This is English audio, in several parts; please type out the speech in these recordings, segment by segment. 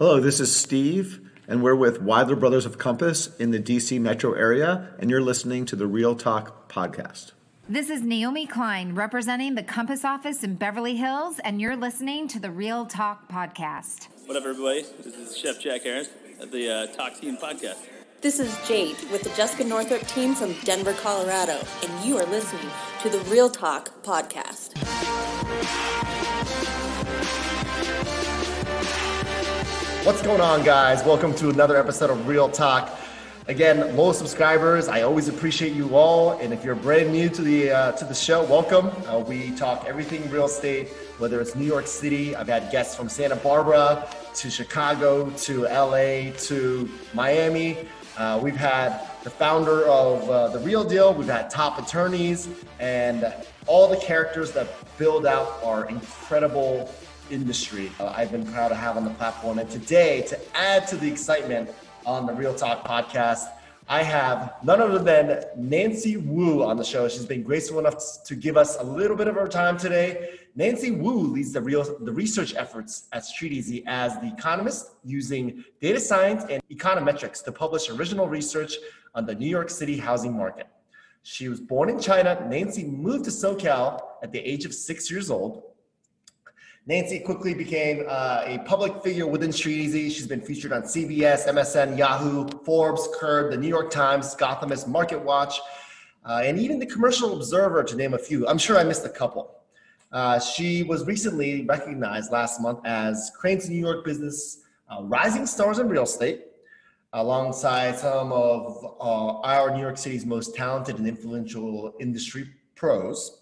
Hello, this is Steve, and we're with Wilder Brothers of Compass in the DC metro area, and you're listening to the Real Talk podcast. This is Naomi Klein, representing the Compass office in Beverly Hills, and you're listening to the Real Talk podcast. What up, everybody? This is Chef Jack Harris at the Takk Team podcast. This is Jade with the Jessica Northrup team from Denver, Colorado, and you are listening to the Real Talk podcast. What's going on, guys? Welcome to another episode of Real Talk. Again, low subscribers. I always appreciate you all. And if you're brand new to the show, welcome. We talk everything real estate, whether it's New York City. I've had guests from Santa Barbara to Chicago to LA to Miami. We've had the founder of The Real Deal. We've had top attorneys and all the characters that build out our incredible industry. I've been proud to have on the platform. And today, to add to the excitement on the Real Talk podcast, I have none other than Nancy Wu on the show. She's been graceful enough to give us a little bit of her time today. Nancy Wu leads the research efforts at Streeteasy as the Economist, using data science and econometrics to publish original research on the New York City housing market. She was born in China. Nancy moved to Socal at the age of 6 years old. Nancy quickly became a public figure within Streeteasy. She's been featured on CBS, MSN, Yahoo, Forbes, Curb, the New York Times, Gothamist, Market Watch, and even the Commercial Observer, to name a few. I'm sure I missed a couple. She was recently recognized last month as Crain's New York Business Rising Stars in Real Estate, alongside some of our New York City's most talented and influential industry pros.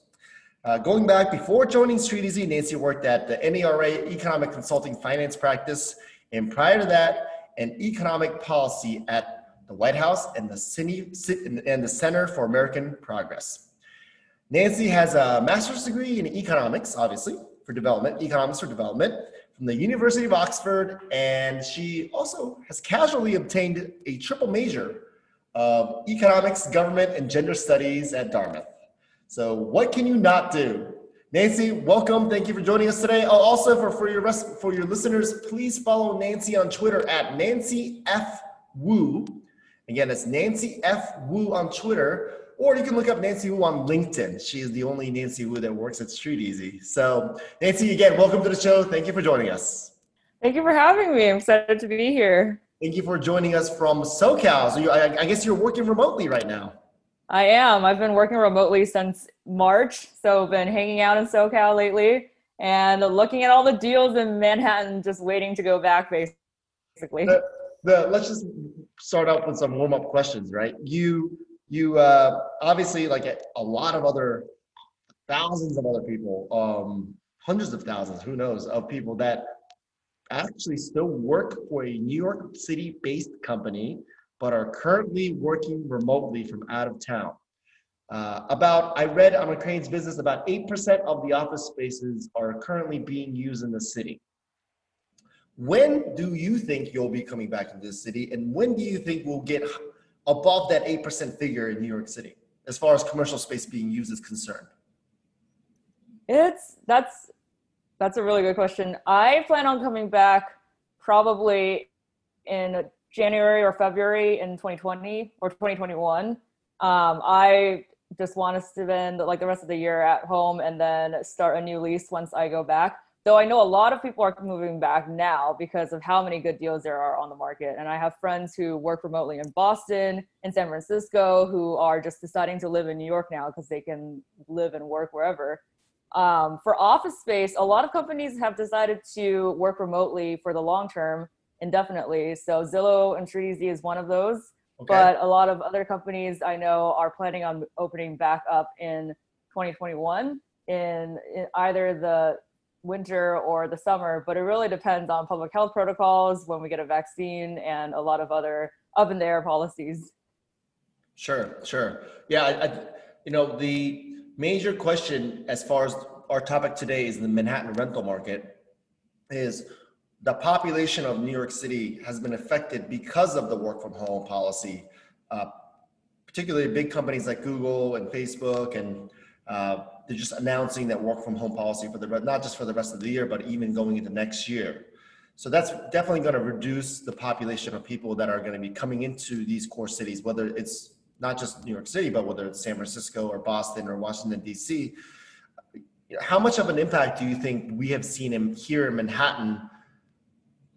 Going back, before joining Streeteasy, Nancy worked at the NERA Economic Consulting finance practice, and prior to that, an economic policy at the White House and the Center for American Progress. Nancy has a master's degree in economics, obviously, for development, economics for development, from the University of Oxford, and she also has casually obtained a triple major of economics, government, and gender studies at Dartmouth. So what can you not do? Nancy, welcome. Thank you for joining us today. Also, for your listeners, please follow Nancy on Twitter at Nancy F. Wu. Again, it's Nancy F. Wu on Twitter, or you can look up Nancy Wu on LinkedIn. She is the only Nancy Wu that works at Streeteasy. So Nancy, again, welcome to the show. Thank you for joining us. Thank you for having me. I'm excited to be here. Thank you for joining us from SoCal. So I guess you're working remotely right now. I am. I've been working remotely since March, so I've been hanging out in SoCal lately and looking at all the deals in Manhattan, just waiting to go back, basically. Let's just start out with some warm-up questions, right? You obviously, like a lot of other, thousands of other people, hundreds of thousands, who knows, of people that actually still work for a New York City-based company, but are currently working remotely from out of town. I read on Crain's business, about 8% of the office spaces are currently being used in the city. When do you think you'll be coming back into the city? And when do you think we'll get above that 8% figure in New York City, as far as commercial space being used is concerned? That's a really good question. I plan on coming back probably in January or February in 2020 or 2021. I just want to spend like the rest of the year at home and then start a new lease once I go back. Though I know a lot of people are moving back now because of how many good deals there are on the market. And I have friends who work remotely in Boston and San Francisco who are just deciding to live in New York now because they can live and work wherever. For office space, a lot of companies have decided to work remotely for the long term indefinitely. So Zillow and Streeteasy is one of those, okay. But a lot of other companies I know are planning on opening back up in 2021 in either the winter or the summer, but it really depends on public health protocols, when we get a vaccine, and a lot of other up in the air policies. Sure. Yeah, the major question as far as our topic today is the Manhattan rental market is the population of New York City has been affected because of the work from home policy, particularly big companies like Google and Facebook, and they're just announcing that work from home policy for not just for the rest of the year, but even going into next year. So that's definitely going to reduce the population of people that are going to be coming into these core cities, whether it's not just New York City, but whether it's San Francisco or Boston or Washington, D.C. How much of an impact do you think we have seen here in Manhattan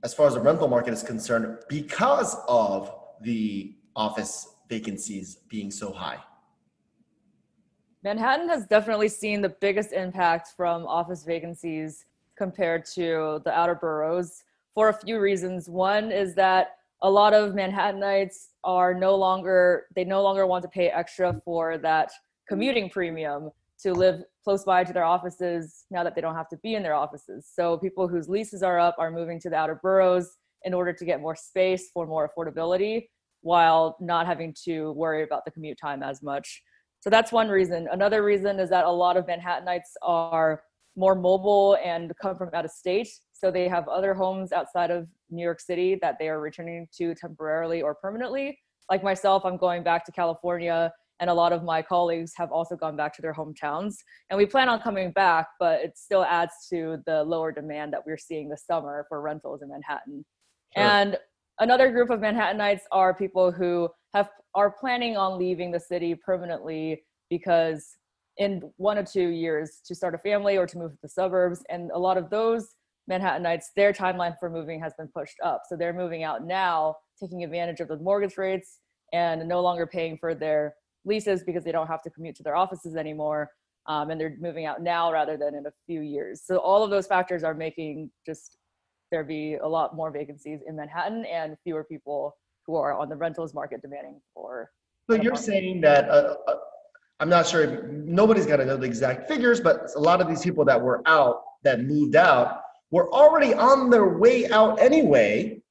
as far as the rental market is concerned because of the office vacancies being so high? Manhattan has definitely seen the biggest impact from office vacancies compared to the outer boroughs for a few reasons. One is that a lot of Manhattanites no longer want to pay extra for that commuting premium to live close by to their offices now that they don't have to be in their offices. So people whose leases are up are moving to the outer boroughs in order to get more space for more affordability while not having to worry about the commute time as much. So that's one reason. Another reason is that a lot of Manhattanites are more mobile and come from out of state. So they have other homes outside of New York City that they are returning to temporarily or permanently. Like myself, I'm going back to California, and a lot of my colleagues have also gone back to their hometowns. And we plan on coming back, but it still adds to the lower demand that we're seeing this summer for rentals in Manhattan. Sure. And another group of Manhattanites are people who are planning on leaving the city permanently because in 1 or 2 years to start a family or to move to the suburbs. And a lot of those Manhattanites, their timeline for moving has been pushed up. So they're moving out now, taking advantage of the mortgage rates and no longer paying for their leases because they don't have to commute to their offices anymore. And they're moving out now rather than in a few years. So all of those factors are making just there be a lot more vacancies in Manhattan and fewer people who are on the rentals market demanding for. So you're saying that, I'm not sure, nobody's got to know the exact figures, but a lot of these people that moved out, were already on their way out anyway.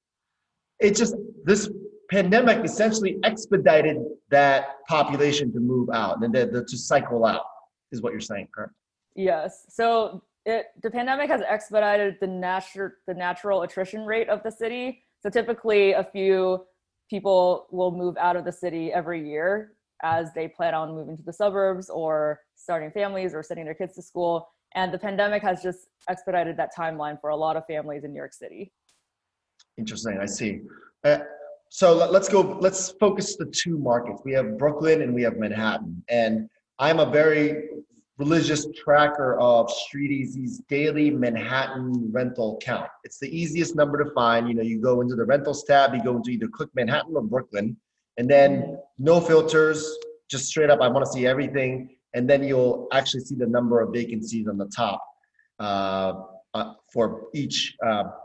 It's just this pandemic essentially expedited that population to move out and then to cycle out, is what you're saying, correct? Yes. So the pandemic has expedited the natural attrition rate of the city. So typically a few people will move out of the city every year as they plan on moving to the suburbs or starting families or sending their kids to school. And the pandemic has just expedited that timeline for a lot of families in New York City. Interesting, I see. So let's focus the two markets. We have Brooklyn and we have Manhattan. And I'm a very religious tracker of Streeteasy's daily Manhattan rental count. It's the easiest number to find. You go into the rentals tab, you go into either click Manhattan or Brooklyn, and then no filters, just straight up, I want to see everything. And then you'll actually see the number of vacancies on the top for each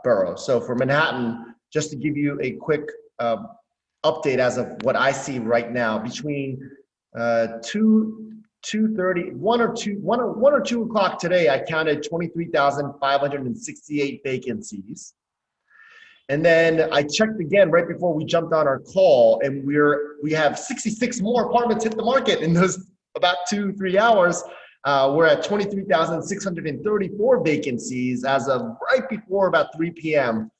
borough. So for Manhattan, just to give you a quick update as of what I see right now, between 2:30, 1 or 2 o'clock today, I counted 23,568 vacancies. And then I checked again right before we jumped on our call, and we have 66 more apartments hit the market in those about 2-3 hours. We're at 23,634 vacancies as of right before about 3 p.m.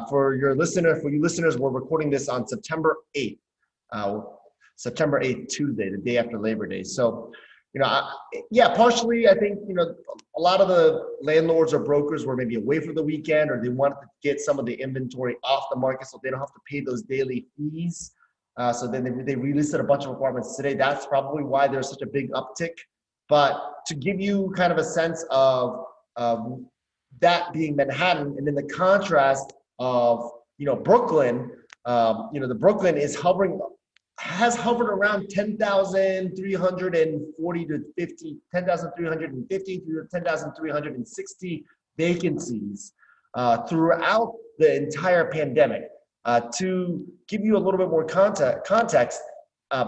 For you listeners, we're recording this on September 8th, Tuesday, the day after Labor Day. So, partially, I think, a lot of the landlords or brokers were maybe away for the weekend, or they wanted to get some of the inventory off the market so they don't have to pay those daily fees. So then they relisted a bunch of apartments today. That's probably why there's such a big uptick. But to give you kind of a sense of that being Manhattan, and then the contrast of Brooklyn, the Brooklyn has hovered around 10,340 to 10,350 to 10,360 vacancies throughout the entire pandemic. To give you a little bit more context,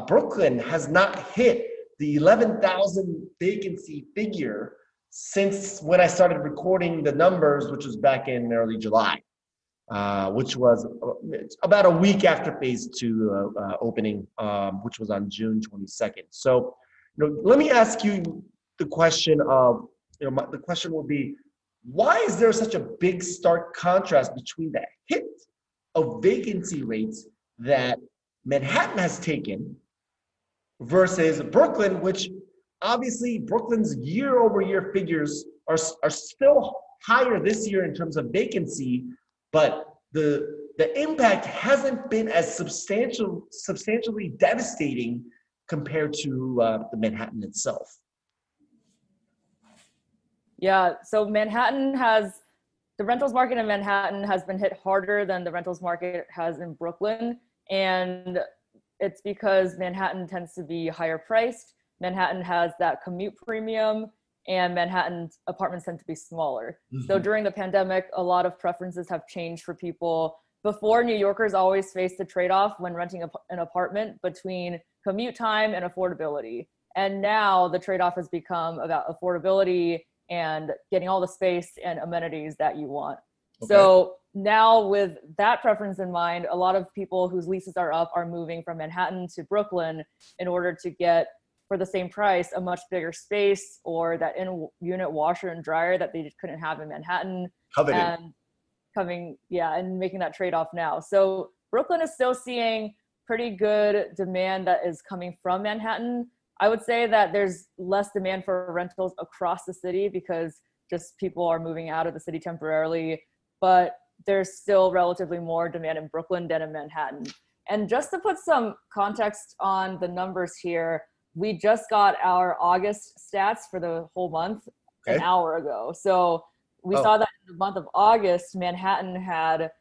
Brooklyn has not hit the 11,000 vacancy figure since when I started recording the numbers, which was back in early July, which was about a week after phase 2 opening, which was on June 22nd. So, let me ask you the question of, the question will be, why is there such a big stark contrast between the hit of vacancy rates that Manhattan has taken versus Brooklyn, which obviously Brooklyn's year-over-year figures are still higher this year in terms of vacancy, but the impact hasn't been as substantially devastating compared to the Manhattan itself. Yeah, so the rentals market in Manhattan has been hit harder than the rentals market has in Brooklyn. And it's because Manhattan tends to be higher priced. Manhattan has that commute premium, and Manhattan apartments tend to be smaller. Mm-hmm. So during the pandemic, a lot of preferences have changed for people. Before, New Yorkers always faced the trade-off when renting an apartment between commute time and affordability. And now the trade-off has become about affordability and getting all the space and amenities that you want. Okay. So now with that preference in mind, a lot of people whose leases are up are moving from Manhattan to Brooklyn in order to get, for the same price, a much bigger space or that in-unit washer and dryer that they just couldn't have in Manhattan. Coveted. And making that trade-off now. So Brooklyn is still seeing pretty good demand that is coming from Manhattan. I would say that there's less demand for rentals across the city because just people are moving out of the city temporarily, but there's still relatively more demand in Brooklyn than in Manhattan. And just to put some context on the numbers here, we just got our August stats for the whole month an hour ago. So we saw that in the month of August, Manhattan had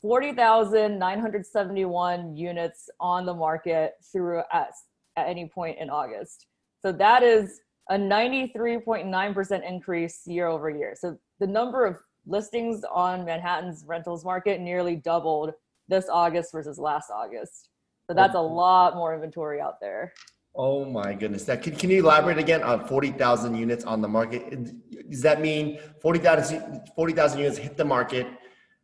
40,971 units on the market through at any point in August. So that is a 93.9% increase year over year. So the number of listings on Manhattan's rentals market nearly doubled this August versus last August. So that's a lot more inventory out there. Oh my goodness. Can you elaborate again on 40,000 units on the market? Does that mean 40,000 units hit the market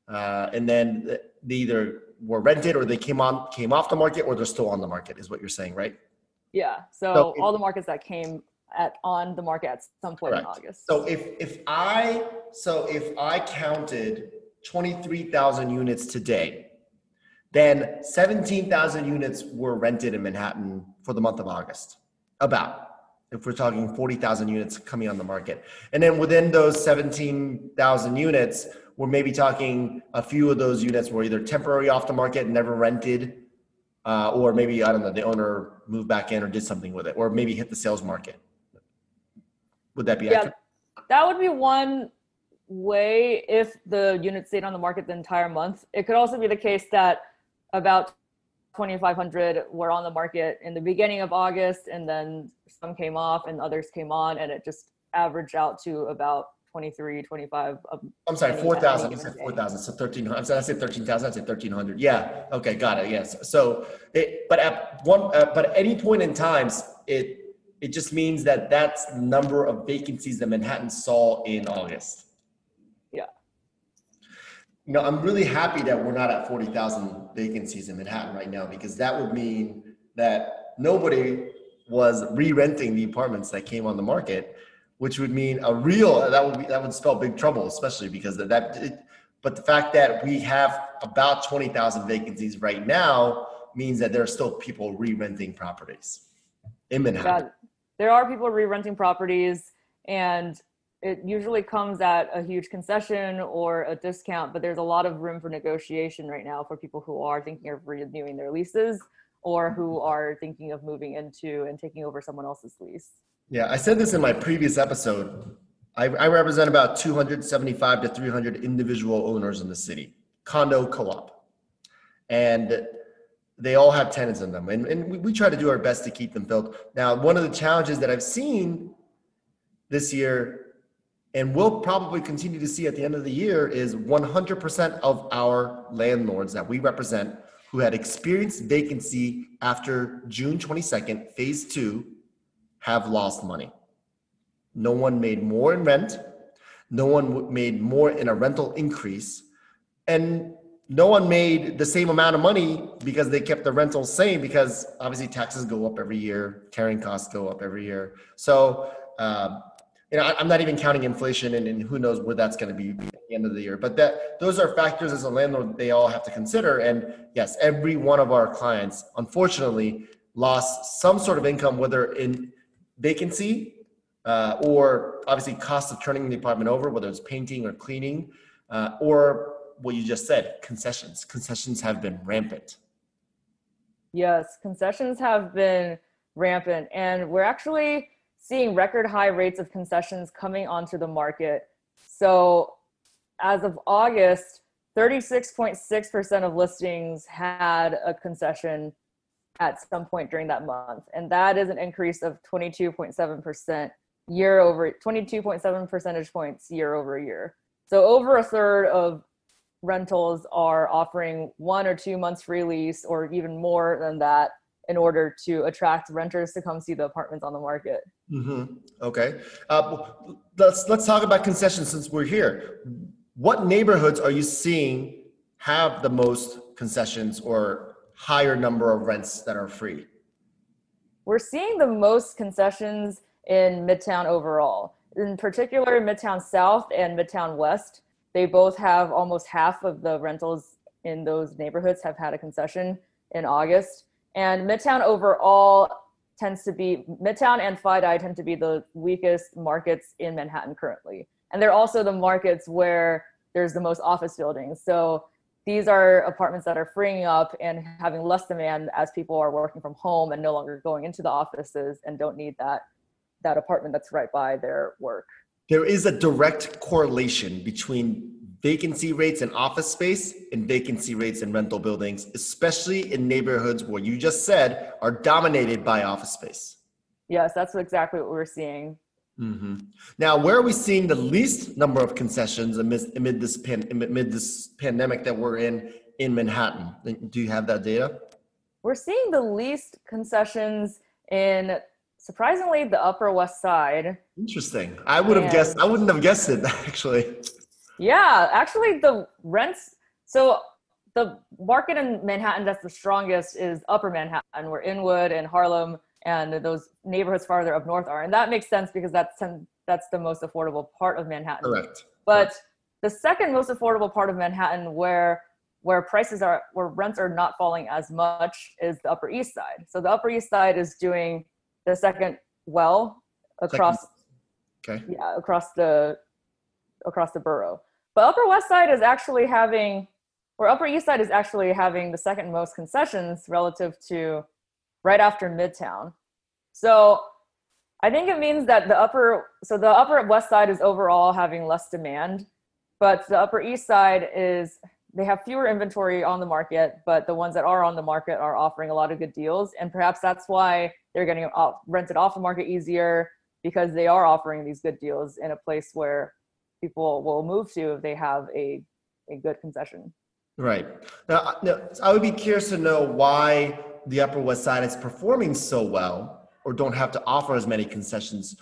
and then they either were rented or they came off the market or they're still on the market is what you're saying, right? Yeah. So all the markets that came on the market at some point in August. So if I counted 23,000 units today, then 17,000 units were rented in Manhattan for the month of August, if we're talking 40,000 units coming on the market. And then within those 17,000 units, we're maybe talking a few of those units were either temporarily off the market, never rented, or maybe, I don't know, the owner moved back in or did something with it, or maybe hit the sales market. Would that be accurate? That would be one way if the unit stayed on the market the entire month. It could also be the case that about 2,500 were on the market in the beginning of August, and then some came off and others came on, and it just averaged out to about 23, 25. I'm sorry, 4,000. You said 4,000. So 1,300. I said 13,000. I said 1,300. Yeah. Okay. Got it. Yes. So, but at any point in time, it just means that that's the number of vacancies that Manhattan saw in August. Yeah. I'm really happy that we're not at 40,000 vacancies in Manhattan right now, because that would mean that nobody was re-renting the apartments that came on the market, which would mean that would spell big trouble, especially because but the fact that we have about 20,000 vacancies right now means that there are still people re-renting properties in Manhattan. Yeah, there are people re-renting properties, and it usually comes at a huge concession or a discount, but there's a lot of room for negotiation right now for people who are thinking of renewing their leases or who are thinking of moving into and taking over someone else's lease. Yeah, I said this in my previous episode. I represent about 275 to 300 individual owners in the city, condo co-op. And they all have tenants in them. And we try to do our best to keep them filled. Now, one of the challenges that I've seen this year, and we'll probably continue to see at the end of the year, is 100% of our landlords that we represent who had experienced vacancy after June 22nd, phase 2, have lost money. No one made more in rent. No one made more in a rental increase. And no one made the same amount of money because they kept the rentals same, because obviously taxes go up every year, carrying costs go up every year. So, I'm not even counting inflation and who knows where that's going to be at the end of the year. But those are factors as a landlord they all have to consider. And yes, every one of our clients, unfortunately, lost some sort of income, whether in vacancy or obviously cost of turning the apartment over, whether it's painting or cleaning, or what you just said, concessions. Concessions have been rampant. Yes, concessions have been rampant, and we're actually seeing record high rates of concessions coming onto the market. So as of August, 36.6% of listings had a concession at some point during that month. And that is an increase of 22.7% 22.7 percentage points year over year. So over a third of rentals are offering 1 or 2 months free lease, or even more than that, in order to attract renters to come see the apartments on the market. Mm-hmm. Okay. Let's talk about concessions since we're here. What neighborhoods are you seeing have the most concessions or higher number of rents that are free? We're seeing the most concessions in Midtown overall. In particular, Midtown South and Midtown West, they both have almost half of the rentals in those neighborhoods have had a concession in August. And Midtown overall Midtown and FiDi tend to be the weakest markets in Manhattan currently. And they're also the markets where there's the most office buildings. So these are apartments that are freeing up and having less demand as people are working from home and no longer going into the offices and don't need that apartment that's right by their work. There is a direct correlation between vacancy rates in office space and vacancy rates in rental buildings, especially in neighborhoods where you just said are dominated by office space. Yes, that's exactly what we're seeing. Mm-hmm. Now, where are we seeing the least number of concessions amid this pandemic that we're in Manhattan? Do you have that data? We're seeing the least concessions in, surprisingly, the Upper West Side. Interesting. I wouldn't have guessed it, actually. Yeah, actually the rents, so the market in Manhattan that's the strongest is Upper Manhattan, where Inwood and Harlem and those neighborhoods farther up north are. And that makes sense because that's the most affordable part of Manhattan. Correct. But the second most affordable part of Manhattan where rents are not falling as much is the Upper East Side. So the Upper East Side is doing the second well across the borough. But Upper West Side is actually having, or Upper East Side is actually having the second most concessions relative to right after Midtown. So I think it means that the Upper West Side is overall having less demand, but the Upper East Side they have fewer inventory on the market, but the ones that are on the market are offering a lot of good deals. And perhaps that's why they're getting rented off the market easier, because they are offering these good deals in a place where people will move to if they have a good concession. Right. Now, I would be curious to know why the Upper West Side is performing so well or don't have to offer as many concessions.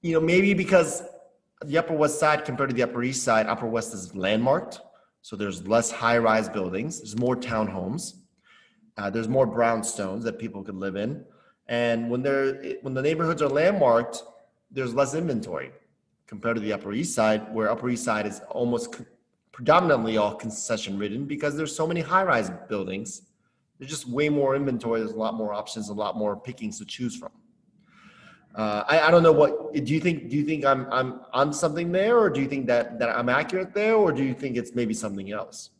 Maybe because the Upper West Side compared to the Upper East Side, Upper West is landmarked. So there's less high-rise buildings. There's more townhomes. There's more brownstones that people could live in. And when the neighborhoods are landmarked, there's less inventory compared to the Upper East Side, where Upper East Side is almost predominantly all concession ridden because there's so many high-rise buildings. There's just way more inventory. There's a lot more options, a lot more pickings to choose from. I don't know what do you think I'm on something there, or do you think that I'm accurate there, or do you think it's maybe something else?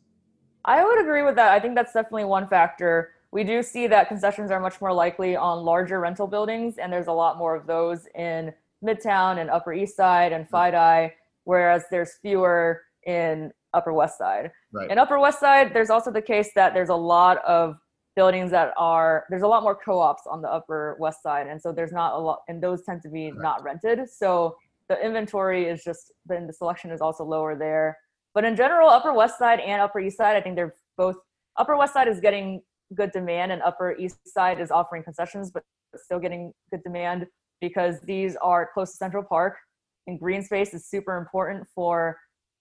I would agree with that. I think that's definitely one factor. We do see that concessions are much more likely on larger rental buildings, and there's a lot more of those in Midtown and Upper East Side and FiDi, whereas there's fewer in Upper West Side. Right. In Upper West Side, there's also the case that there's a lot of buildings there's a lot more co-ops on the Upper West Side, and so there's not a lot, and those tend to be not rented. So the inventory is then the selection is also lower there. But in general, Upper West Side and Upper East Side, I think they're both, Upper West Side is getting good demand and Upper East Side is offering concessions, but still getting good demand because these are close to Central Park, and green space is super important for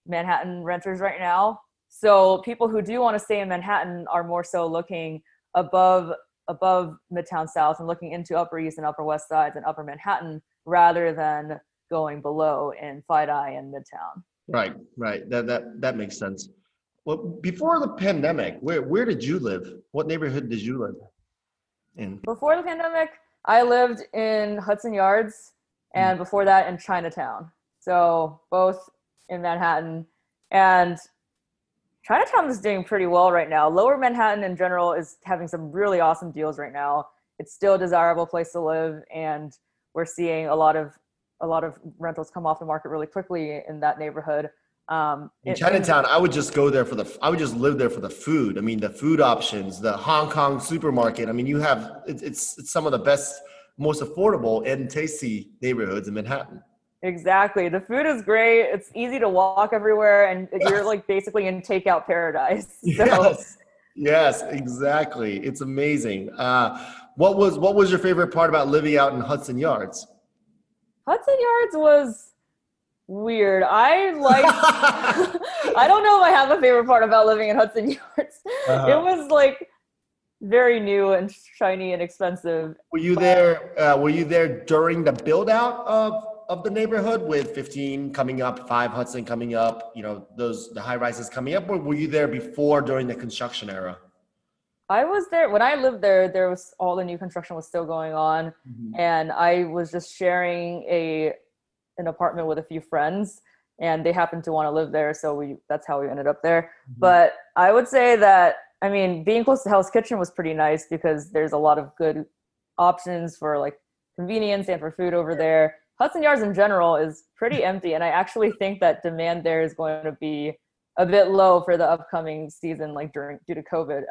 Manhattan renters right now. So people who do want to stay in Manhattan are more so looking above Midtown South and looking into Upper East and Upper West Sides and Upper Manhattan rather than going below in FiDi and Midtown. Right. That makes sense. Well, before the pandemic, where did you live? What neighborhood did you live in? Before the pandemic, I lived in Hudson Yards, and before that in Chinatown. So both in Manhattan. And Chinatown is doing pretty well right now. Lower Manhattan in general is having some really awesome deals right now. It's still a desirable place to live, and we're seeing a lot of rentals come off the market really quickly in that neighborhood. In Chinatown, I would just go there I would just live there for the food. I mean, the food options, the Hong Kong supermarket. I mean, it's some of the best, most affordable and tasty neighborhoods in Manhattan. Exactly. The food is great. It's easy to walk everywhere, and you're like basically in takeout paradise. So. Yes, exactly. It's amazing. What was your favorite part about living out in Hudson Yards? Hudson Yards was weird. I don't know if I have a favorite part about living in Hudson Yards. It was like very new and shiny and expensive. Were you there during the build out of the neighborhood with 15 coming up, 5 Hudson coming up, the high rises coming up, or were you there before during the construction era? I was there when I lived there. There was all the new construction was still going on, and I was just sharing an apartment with a few friends, and they happened to want to live there, so that's how we ended up there. But I would say that, I mean, being close to Hell's Kitchen was pretty nice because there's a lot of good options for like convenience and for food over there. Hudson Yards in general is pretty empty, and I actually think that demand there is going to be a bit low for the upcoming season, like due to COVID,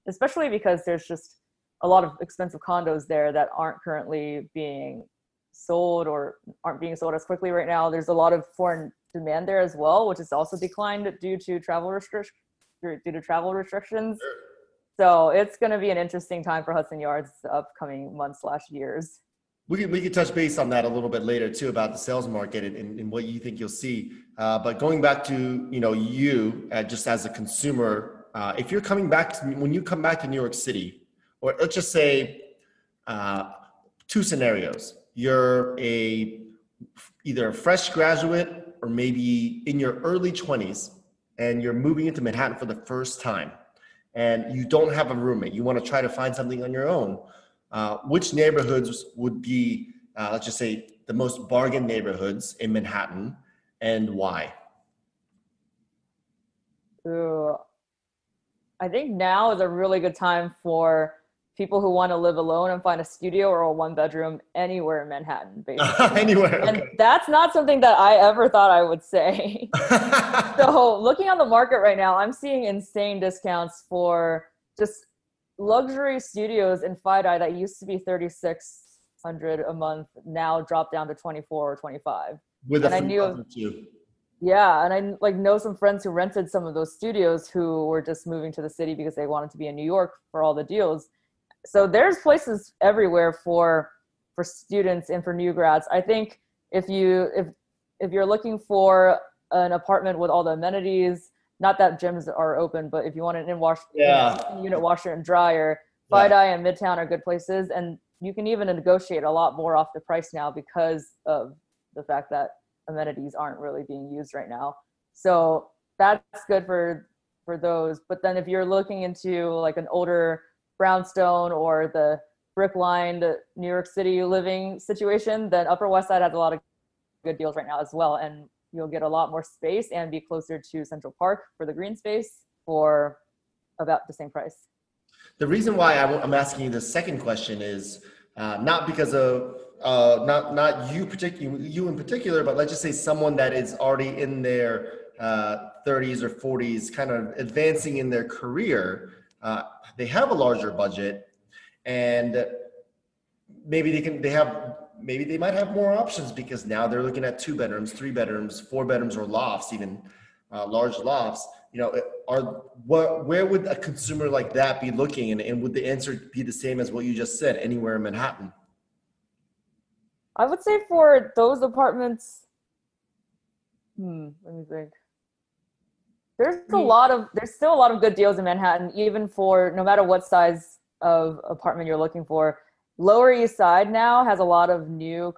especially because there's just a lot of expensive condos there that aren't currently being sold or aren't being sold as quickly right now. There's a lot of foreign demand there as well, which has also declined due to travel restrictions. So it's going to be an interesting time for Hudson Yards the upcoming months/years. We could touch base on that a little bit later too, about the sales market and what you think you'll see. But going back to you just as a consumer, if you're when you come back to New York City, or let's just say 2 scenarios: you're either a fresh graduate or maybe in your early 20s, and you're moving into Manhattan for the first time, and you don't have a roommate. You want to try to find something on your own. Which neighborhoods would be, let's just say, the most bargain neighborhoods in Manhattan, and why? Ooh, I think now is a really good time for people who want to live alone and find a studio or a 1-bedroom anywhere in Manhattan, basically. Anywhere. And that's not something that I ever thought I would say. So looking on the market right now, I'm seeing insane discounts for just luxury studios in FiDi that used to be $3,600 a month, now dropped down to $24 or $25. With a few others too. Yeah, and I know some friends who rented some of those studios who were just moving to the city because they wanted to be in New York for all the deals. So there's places everywhere for students and for new grads. I think if you're looking for an apartment with all the amenities, not that gyms are open, but if you want an in-unit washer and dryer, FiDi and Midtown are good places, and you can even negotiate a lot more off the price now because of the fact that amenities aren't really being used right now. So that's good for those. But then if you're looking into like an older brownstone or the brick-lined New York City living situation, then Upper West Side has a lot of good deals right now as well, and you'll get a lot more space and be closer to Central Park for the green space for about the same price. The reason why I'm asking you the second question is not because of not you in particular, but let's just say someone that is already in their 30s or 40s, kind of advancing in their career. They have a larger budget, and maybe they might have more options because now they're looking at 2 bedrooms, 3 bedrooms, 4 bedrooms, or lofts, even large lofts. Where would a consumer like that be looking, and would the answer be the same as what you just said, anywhere in Manhattan? I would say for those apartments, let me think. There's still a lot of good deals in Manhattan, even for no matter what size of apartment you're looking for. Lower East Side now has a lot of new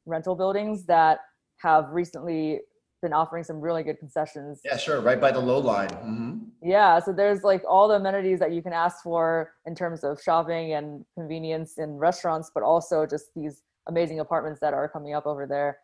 rental buildings that have recently been offering some really good concessions. Yeah, sure, right by the low line. Mm-hmm. Yeah, so there's like all the amenities that you can ask for in terms of shopping and convenience and restaurants, but also just these amazing apartments that are coming up over there.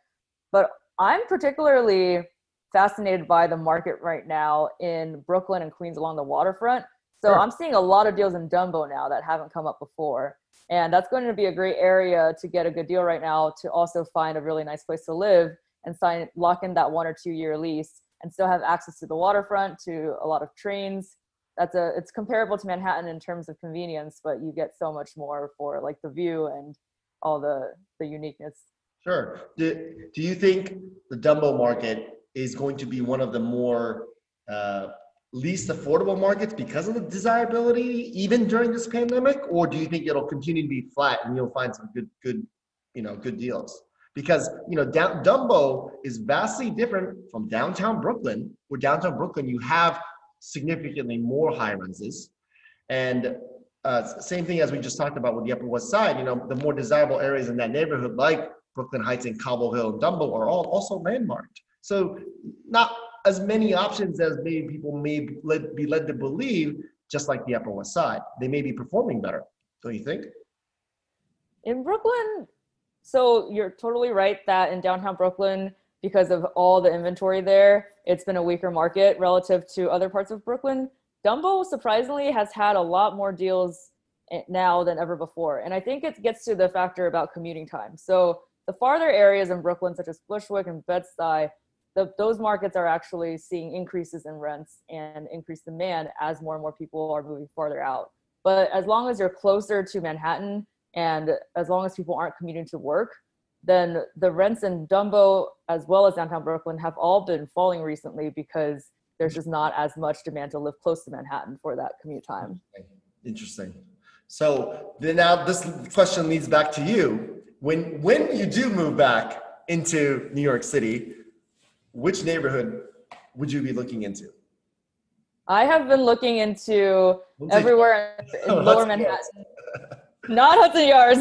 But I'm particularly fascinated by the market right now in Brooklyn and Queens along the waterfront. So I'm seeing a lot of deals in Dumbo now that haven't come up before. And that's going to be a great area to get a good deal right now, to also find a really nice place to live and lock in that 1 or 2 year lease and still have access to the waterfront, to a lot of trains. It's comparable to Manhattan in terms of convenience, but you get so much more for like the view and all the uniqueness. Sure. Do you think the Dumbo market is going to be one of the more least affordable markets because of the desirability even during this pandemic, or do you think it'll continue to be flat and you'll find some good deals? Because Dumbo is vastly different from downtown Brooklyn, where downtown Brooklyn you have significantly more high rises, and same thing as we just talked about with the Upper West Side. The more desirable areas in that neighborhood, like Brooklyn Heights and Cobble Hill and Dumbo, are all also landmarked. So not as many options as maybe people may be led to believe, just like the Upper West Side. They may be performing better, don't you think? In Brooklyn, so you're totally right that in downtown Brooklyn, because of all the inventory there, it's been a weaker market relative to other parts of Brooklyn. Dumbo, surprisingly, has had a lot more deals now than ever before. And I think it gets to the factor about commuting time. So the farther areas in Brooklyn, such as Bushwick and Bed-Stuy, those markets are actually seeing increases in rents and increased demand as more and more people are moving farther out. But as long as you're closer to Manhattan and as long as people aren't commuting to work, then the rents in Dumbo as well as downtown Brooklyn have all been falling recently because there's just not as much demand to live close to Manhattan for that commute time. Interesting. So then now this question leads back to you. When you do move back into New York City, which neighborhood would you be looking into? I have been looking into everywhere in Lower Manhattan. Not Hudson Yards,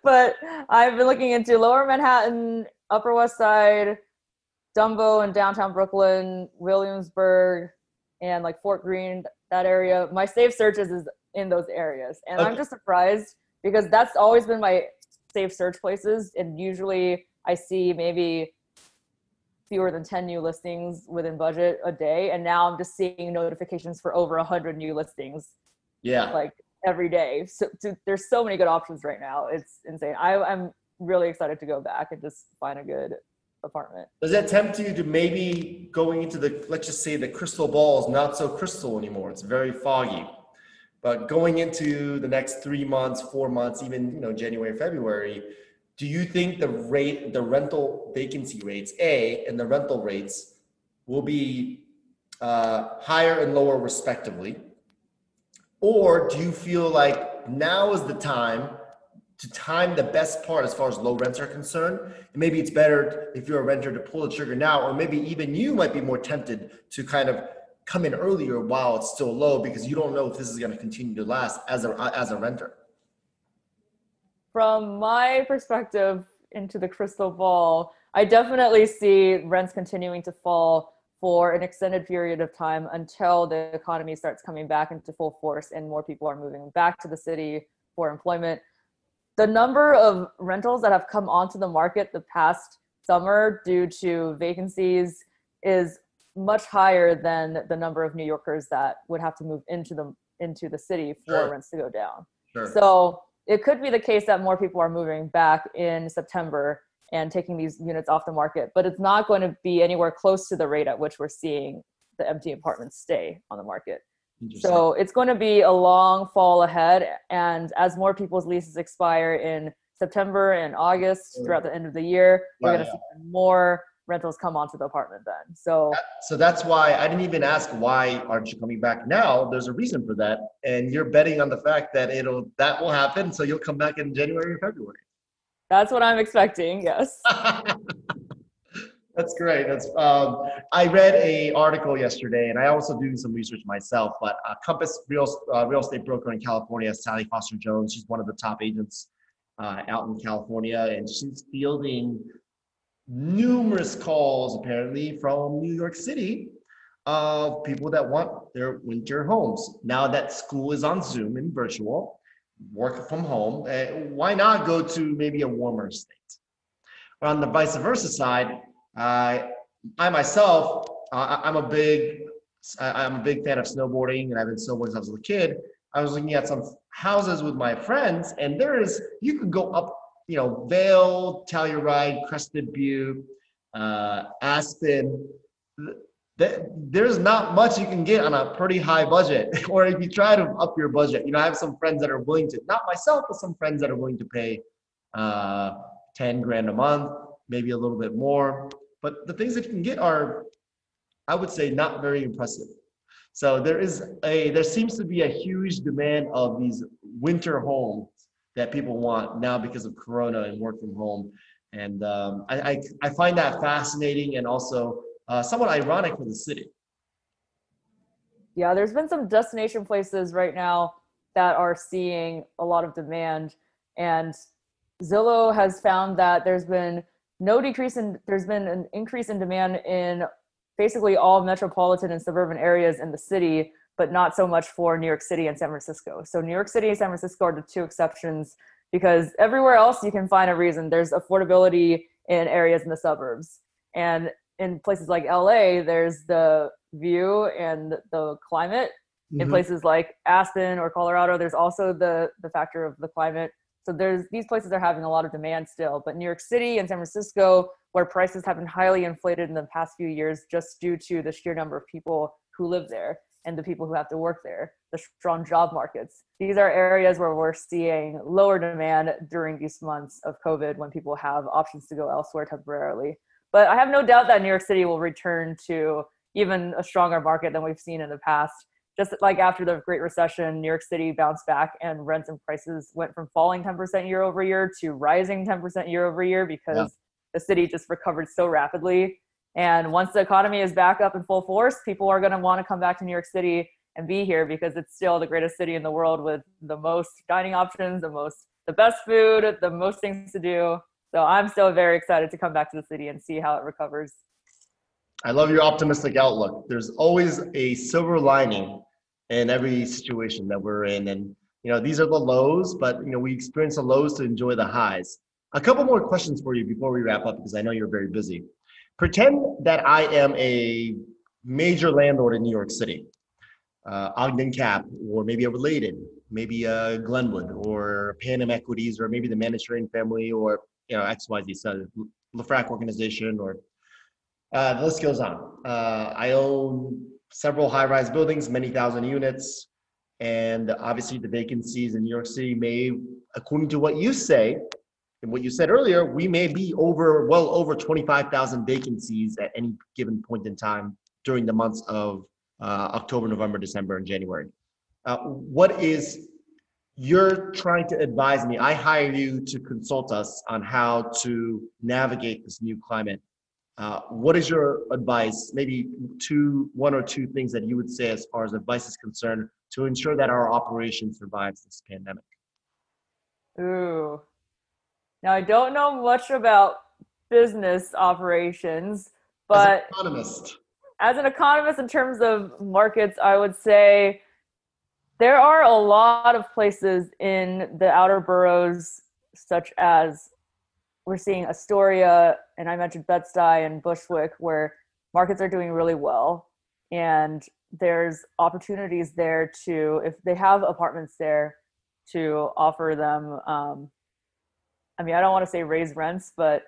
but I've been looking into Lower Manhattan, Upper West Side, Dumbo and downtown Brooklyn, Williamsburg, and like Fort Greene, that area. My safe searches is in those areas. And I'm just surprised because that's always been my safe search places. And usually I see maybe fewer than 10 new listings within budget a day. And now I'm just seeing notifications for over 100 new listings. Yeah. Like every day. So there's so many good options right now. It's insane. I'm really excited to go back and just find a good apartment. Does that tempt you to maybe going into let's just say the crystal ball is not so crystal anymore. It's very foggy. But going into the next 3 months, 4 months, even January, February, do you think the rental vacancy rates, and the rental rates will be higher and lower respectively? Or do you feel like now is the time to time the best part as far as low rents are concerned? And maybe it's better if you're a renter to pull the trigger now, or maybe even you might be more tempted to kind of come in earlier while it's still low because you don't know if this is going to continue to last as a renter. From my perspective into the crystal ball, I definitely see rents continuing to fall for an extended period of time until the economy starts coming back into full force and more people are moving back to the city for employment. The number of rentals that have come onto the market the past summer due to vacancies is much higher than the number of New Yorkers that would have to move into the city for rents to go down. Sure. So it could be the case that more people are moving back in September and taking these units off the market, but it's not going to be anywhere close to the rate at which we're seeing the empty apartments stay on the market. So it's going to be a long fall ahead. And as more people's leases expire in September and August throughout the end of the year, we're going to see more rentals come onto the apartment then. So that's why I didn't even ask why aren't you coming back now. There's a reason for that. And you're betting on the fact that that will happen. So you'll come back in January or February. That's what I'm expecting. Yes. That's great. I read an article yesterday, and I also do some research myself. But Compass real estate broker in California, Sally Foster Jones. She's one of the top agents out in California, and she's fielding numerous calls apparently from New York City of people that want their winter homes. Now that school is on Zoom and virtual, work from home, why not go to maybe a warmer state? On the vice versa side, I myself, I'm a big fan of snowboarding, and I've been snowboarding since I was a kid. I was looking at some houses with my friends, and you could go up, Vail, Telluride, Crested Butte, Aspen. There's not much you can get on a pretty high budget, or if you try to up your budget. I have some friends that are willing to, not myself, but some friends that are willing to pay 10 grand a month, maybe a little bit more. But the things that you can get are, I would say, not very impressive. So there seems to be a huge demand of these winter homes that people want now because of Corona and work from home. And I find that fascinating and also somewhat ironic for the city. Yeah, there's been some destination places right now that are seeing a lot of demand, and Zillow has found that there's been an increase in demand in basically all metropolitan and suburban areas in the city, but not so much for New York City and San Francisco. So New York City and San Francisco are the two exceptions, because everywhere else you can find a reason. There's affordability in areas in the suburbs. And in places like LA, there's the view and the climate. Mm-hmm. In places like Aspen or Colorado, there's also the factor of the climate. So these places are having a lot of demand still. But New York City and San Francisco, where prices have been highly inflated in the past few years just due to the sheer number of people who live there and the people who have to work there, the strong job markets. These are areas where we're seeing lower demand during these months of COVID, when people have options to go elsewhere temporarily. But I have no doubt that New York City will return to even a stronger market than we've seen in the past. Just like after the Great Recession, New York City bounced back and rents and prices went from falling 10% year over year to rising 10% year over year, because the city just recovered so rapidly. And once the economy is back up in full force, people are going to want to come back to New York City and be here, because it's still the greatest city in the world with the most dining options, the best food, the most things to do. So I'm still very excited to come back to the city and see how it recovers. I love your optimistic outlook. There's always a silver lining in every situation that we're in. And, these are the lows, but, we experience the lows to enjoy the highs. A couple more questions for you before we wrap up, because I know you're very busy. Pretend that I am a major landlord in New York City, Ogden Cap, or maybe a Related, maybe Glenwood, or Panem Equities, or maybe the Managerian family, or XYZ, so LaFrac organization, or the list goes on. I own several high-rise buildings, many thousand units, and obviously the vacancies in New York City may, according to what you say, and what you said earlier, we may be well over 25,000 vacancies at any given point in time during the months of October, November, December, and January. What is you're trying to advise me? I hire you to consult us on how to navigate this new climate. What is your advice? Maybe one or two things that you would say as far as advice is concerned to ensure that our operation survives this pandemic. Ooh. Now, I don't know much about business operations, but as an economist in terms of markets, I would say there are a lot of places in the outer boroughs, such as we're seeing Astoria, and I mentioned Bed-Stuy and Bushwick, where markets are doing really well. And there's opportunities there if they have apartments there, to offer them, I don't want to say raise rents, but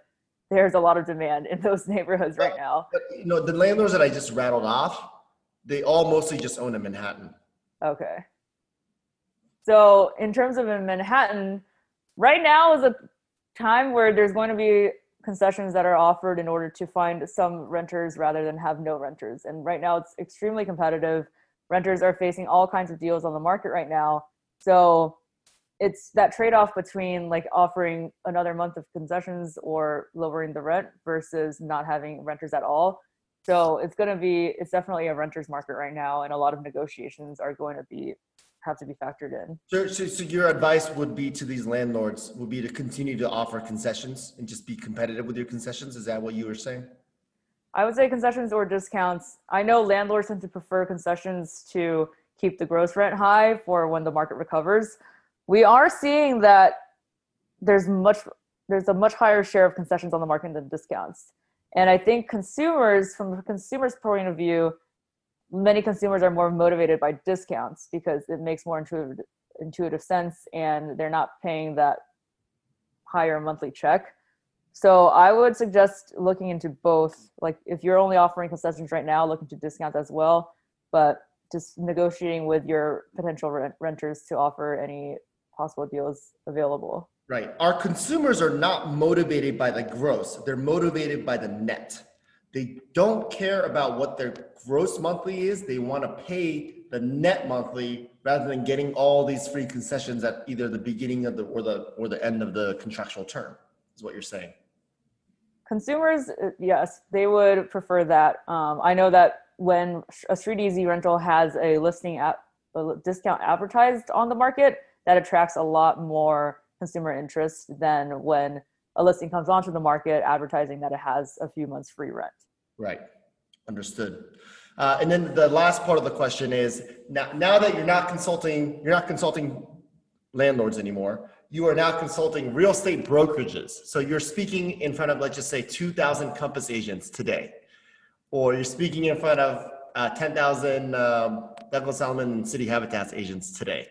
there's a lot of demand in those neighborhoods right now. But, the landlords that I just rattled off, they all mostly just own in Manhattan. Okay. So in terms of in Manhattan, right now is a time where there's going to be concessions that are offered in order to find some renters rather than have no renters. And right now it's extremely competitive. Renters are facing all kinds of deals on the market right now. So it's that trade-off between offering another month of concessions or lowering the rent versus not having renters at all. So it's definitely a renter's market right now, and a lot of negotiations are going to have to be factored in. So your advice would be to these landlords would be to continue to offer concessions and just be competitive with your concessions? Is that what you were saying? I would say concessions or discounts. I know landlords tend to prefer concessions to keep the gross rent high for when the market recovers. We are seeing that there's a much higher share of concessions on the market than discounts. And I think consumers, from a consumer's point of view, many consumers are more motivated by discounts because it makes more intuitive sense, and they're not paying that higher monthly check. So I would suggest looking into both. Like if you're only offering concessions right now, look into discounts as well, but just negotiating with your potential renters to offer any possible deals available. Right. Our consumers are not motivated by the gross. They're motivated by the net. They don't care about what their gross monthly is. They want to pay the net monthly rather than getting all these free concessions at either the beginning of or the end of the contractual term, is what you're saying. Consumers, yes, they would prefer that. I know that when a Streeteasy rental has a listing a discount advertised on the market, that attracts a lot more consumer interest than when a listing comes onto the market advertising that it has a few months free rent. Right. Understood. And then the last part of the question is now that you're not consulting landlords anymore, you are now consulting real estate brokerages. So you're speaking in front of, let's just say 2,000 Compass agents today, or you're speaking in front of 10,000 Douglas Elliman and City Habitats agents today.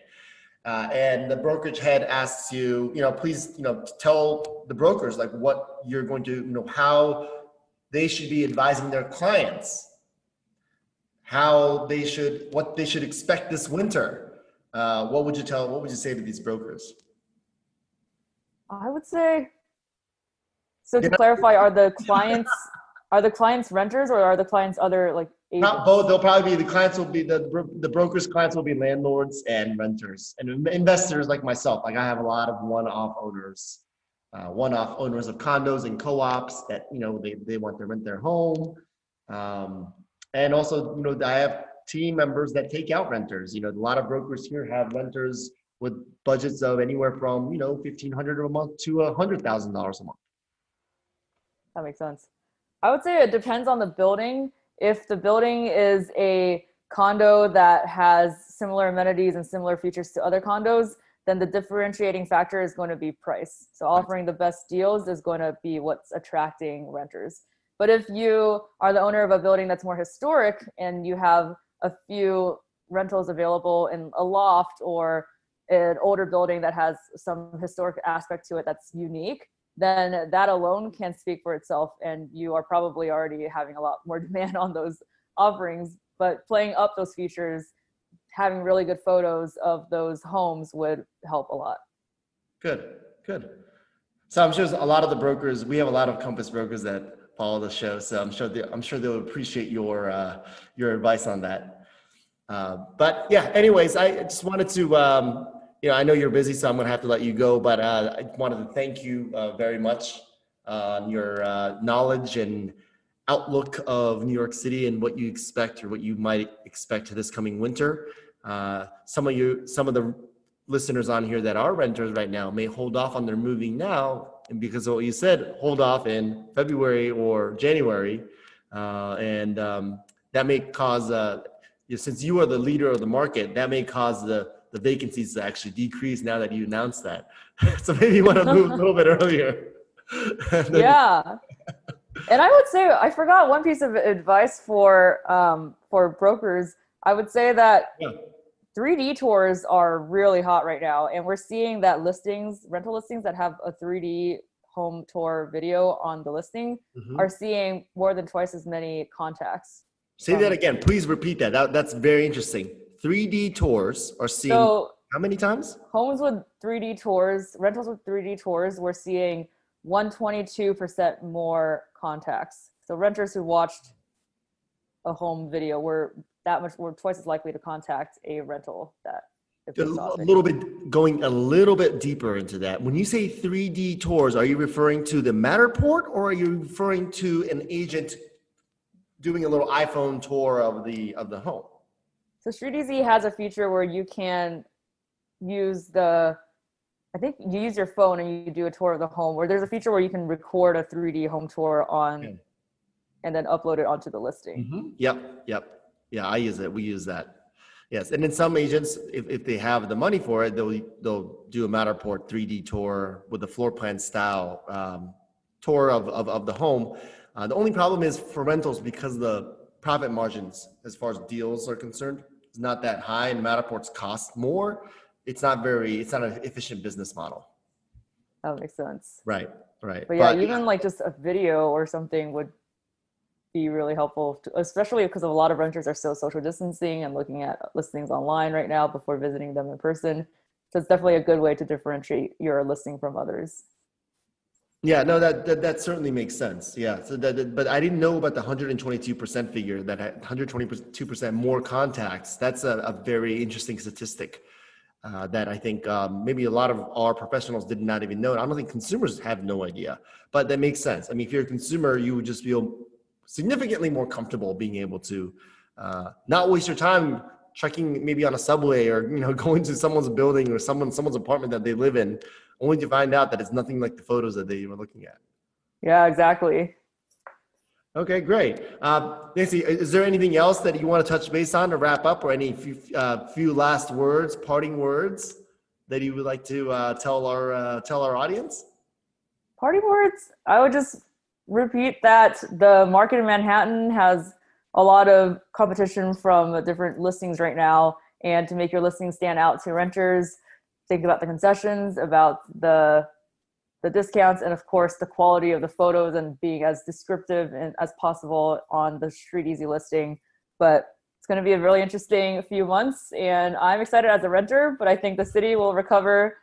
And the brokerage head asks you, please, tell the brokers like what you're going to, how they should be advising their clients, what they should expect this winter. What would you say to these brokers? I would say, so to clarify, are the clients renters, or are the clients other like agents? Not both. They'll probably be the clients will be the brokers' clients will be landlords and renters and investors like myself. Like I have a lot of one-off owners of condos and co-ops that they want to rent their home, and also I have team members that take out renters. A lot of brokers here have renters with budgets of anywhere from $1,500 a month to $100,000 a month. That makes sense. I would say it depends on the building. If the building is a condo that has similar amenities and similar features to other condos, then the differentiating factor is going to be price. So offering the best deals is going to be what's attracting renters. But if you are the owner of a building that's more historic and you have a few rentals available in a loft or an older building that has some historic aspect to it that's unique, then that alone can speak for itself, and you are probably already having a lot more demand on those offerings. But playing up those features, having really good photos of those homes would help a lot. Good. So I'm sure a lot of the brokers, we have a lot of Compass brokers that follow the show, so I'm sure they'll appreciate your advice on that. But yeah, anyways, I just wanted to. I know you're busy, so I'm going to have to let you go, but I wanted to thank you very much on your knowledge and outlook of New York City and what you expect or what you might expect this coming winter. Some of the listeners on here that are renters right now may hold off on their moving now, and because of what you said, hold off in February or January, and that may cause, since you are the leader of the market, that may cause the vacancies to actually decrease now that you announced that. So maybe you want to move a little bit earlier. Yeah. And I would say, I forgot one piece of advice for brokers. I would say that 3D tours are really hot right now. And we're seeing that rental listings that have a 3D home tour video on the listing are seeing more than twice as many contacts. Say that again. Please repeat that. That's very interesting. 3D tours are seeing how many times? Homes with 3D tours, rentals with 3D tours, we're seeing 122% more contacts. So renters who watched a home video were twice as likely to contact a rental that. Going a little bit deeper into that. When you say 3D tours, are you referring to the Matterport, or are you referring to an agent doing a little iPhone tour of the home? So Streeteasy has a feature where you can use I think you use your phone and you do a tour of the home, where there's a feature where you can record a 3D home tour and then upload it onto the listing. Yep. Yeah, I use it. We use that. Yes. And then some agents, if they have the money for it, they'll do a Matterport 3D tour with the floor plan style tour of the home. The only problem is for rentals, because the profit margins as far as deals are concerned is not that high, and Matterports cost more. It's not an efficient business model. That makes sense. Right. But yeah, even like just a video or something would be really helpful, especially because a lot of renters are still social distancing and looking at listings online right now before visiting them in person. So it's definitely a good way to differentiate your listing from others. Yeah, no, that certainly makes sense. Yeah, so but I didn't know about the 122% figure, that had 122% more contacts. That's a very interesting statistic that I think maybe a lot of our professionals did not even know. I don't think consumers have no idea, but that makes sense. I mean, if you're a consumer, you would just feel significantly more comfortable being able to not waste your time checking maybe on a subway or going to someone's building or someone's apartment that they live in, only to find out that it's nothing like the photos that they were looking at. Yeah, exactly. Okay, great. Nancy, is there anything else that you want to touch base on to wrap up, or any few last words, parting words that you would like to tell our audience? Parting words? I would just repeat that the market in Manhattan has a lot of competition from different listings right now, and to make your listing stand out to renters, think about the concessions, about the discounts, and of course the quality of the photos and being as descriptive as possible on the Streeteasy listing. But it's going to be a really interesting few months, and I'm excited as a renter, but I think the city will recover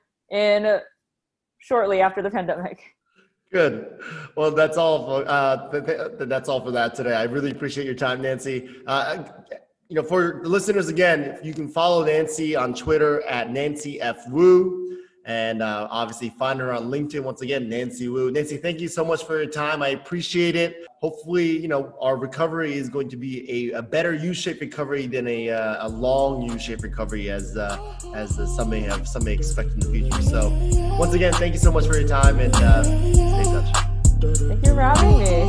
shortly after the pandemic. Good. Well, that's all for that today. I really appreciate your time, Nancy. For the listeners, again, you can follow Nancy on Twitter at Nancy F. Wu, and obviously find her on LinkedIn. Once again, Nancy Wu. Nancy, thank you so much for your time. I appreciate it. Hopefully, our recovery is going to be a better U-shaped recovery than a long U-shaped recovery, as some may expect in the future. So, once again, thank you so much for your time, and stay in touch. Thank you for having me.